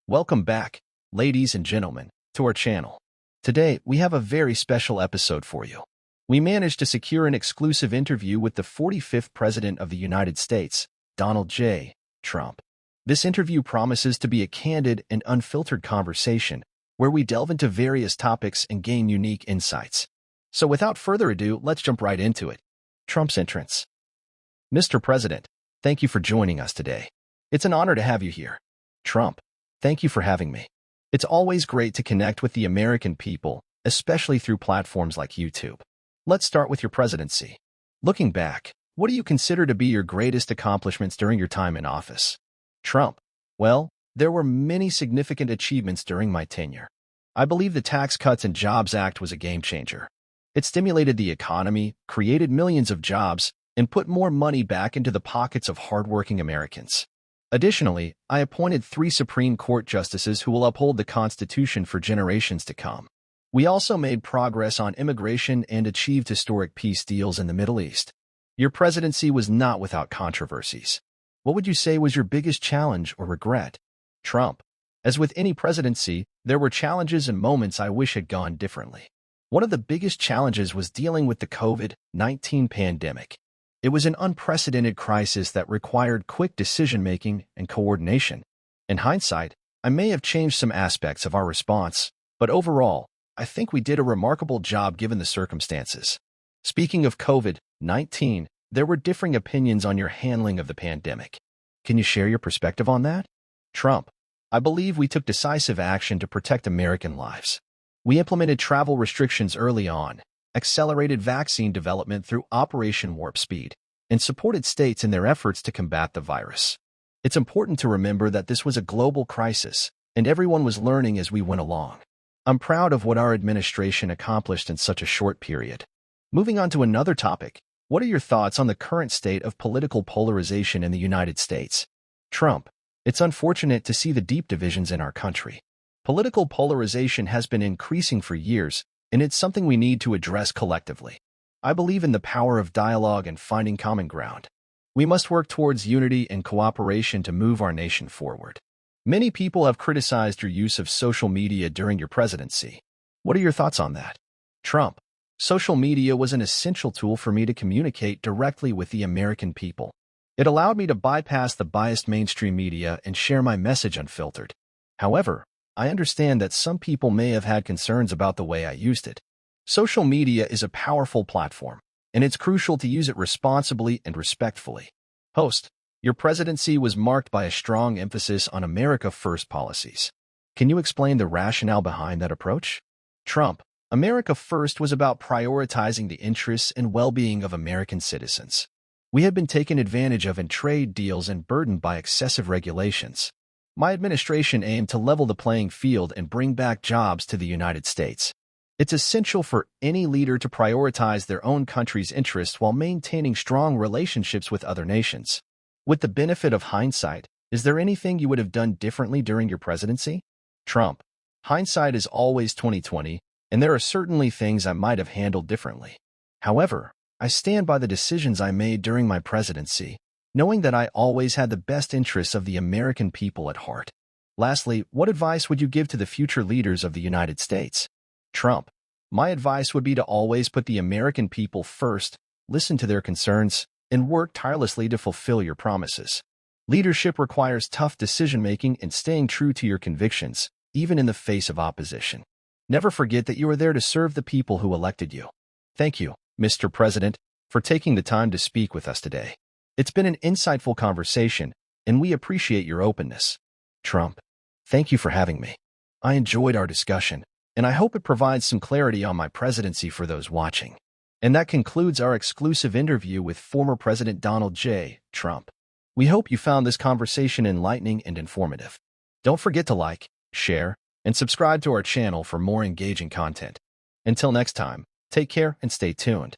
Welcome back, ladies and gentlemen, to our channel. Today, we have a very special episode for you. We managed to secure an exclusive interview with the 45th President of the United States, Donald J. Trump. This interview promises to be a candid and unfiltered conversation where we delve into various topics and gain unique insights. So without further ado, let's jump right into it. Trump's entrance. Mr. President, thank you for joining us today. It's an honor to have you here. Trump, thank you for having me. It's always great to connect with the American people, especially through platforms like YouTube. Let's start with your presidency. Looking back, what do you consider to be your greatest accomplishments during your time in office? Trump, well, there were many significant achievements during my tenure. I believe the Tax Cuts and Jobs Act was a game changer. It stimulated the economy, created millions of jobs, and put more money back into the pockets of hardworking Americans. Additionally, I appointed 3 Supreme Court justices who will uphold the Constitution for generations to come. We also made progress on immigration and achieved historic peace deals in the Middle East. Your presidency was not without controversies. What would you say was your biggest challenge or regret? Trump, as with any presidency, there were challenges and moments I wish had gone differently. One of the biggest challenges was dealing with the COVID-19 pandemic. It was an unprecedented crisis that required quick decision-making and coordination. In hindsight, I may have changed some aspects of our response, but overall, I think we did a remarkable job given the circumstances. Speaking of COVID-19, there were differing opinions on your handling of the pandemic. Can you share your perspective on that? Trump, I believe we took decisive action to protect American lives. We implemented travel restrictions early on, accelerated vaccine development through Operation Warp Speed, and supported states in their efforts to combat the virus. It's important to remember that this was a global crisis, and everyone was learning as we went along. I'm proud of what our administration accomplished in such a short period. Moving on to another topic, what are your thoughts on the current state of political polarization in the United States? Trump, it's unfortunate to see the deep divisions in our country. Political polarization has been increasing for years, and it's something we need to address collectively. I believe in the power of dialogue and finding common ground. We must work towards unity and cooperation to move our nation forward. Many people have criticized your use of social media during your presidency. What are your thoughts on that? Trump, social media was an essential tool for me to communicate directly with the American people. It allowed me to bypass the biased mainstream media and share my message unfiltered. However, I understand that some people may have had concerns about the way I used it. Social media is a powerful platform, and it's crucial to use it responsibly and respectfully. Host, your presidency was marked by a strong emphasis on America First policies. Can you explain the rationale behind that approach? Trump, America First was about prioritizing the interests and well-being of American citizens. We have been taken advantage of in trade deals and burdened by excessive regulations. My administration aimed to level the playing field and bring back jobs to the United States. It's essential for any leader to prioritize their own country's interests while maintaining strong relationships with other nations. With the benefit of hindsight, is there anything you would have done differently during your presidency? Trump, hindsight is always 20/20, and there are certainly things I might have handled differently. However, I stand by the decisions I made during my presidency, knowing that I always had the best interests of the American people at heart. Lastly, what advice would you give to the future leaders of the United States? Trump, my advice would be to always put the American people first, listen to their concerns, and work tirelessly to fulfill your promises. Leadership requires tough decision-making and staying true to your convictions, even in the face of opposition. Never forget that you are there to serve the people who elected you. Thank you, Mr. President, for taking the time to speak with us today. It's been an insightful conversation, and we appreciate your openness. Trump, thank you for having me. I enjoyed our discussion, and I hope it provides some clarity on my presidency for those watching. And that concludes our exclusive interview with former President Donald J. Trump. We hope you found this conversation enlightening and informative. Don't forget to like, share, and subscribe to our channel for more engaging content. Until next time, take care and stay tuned.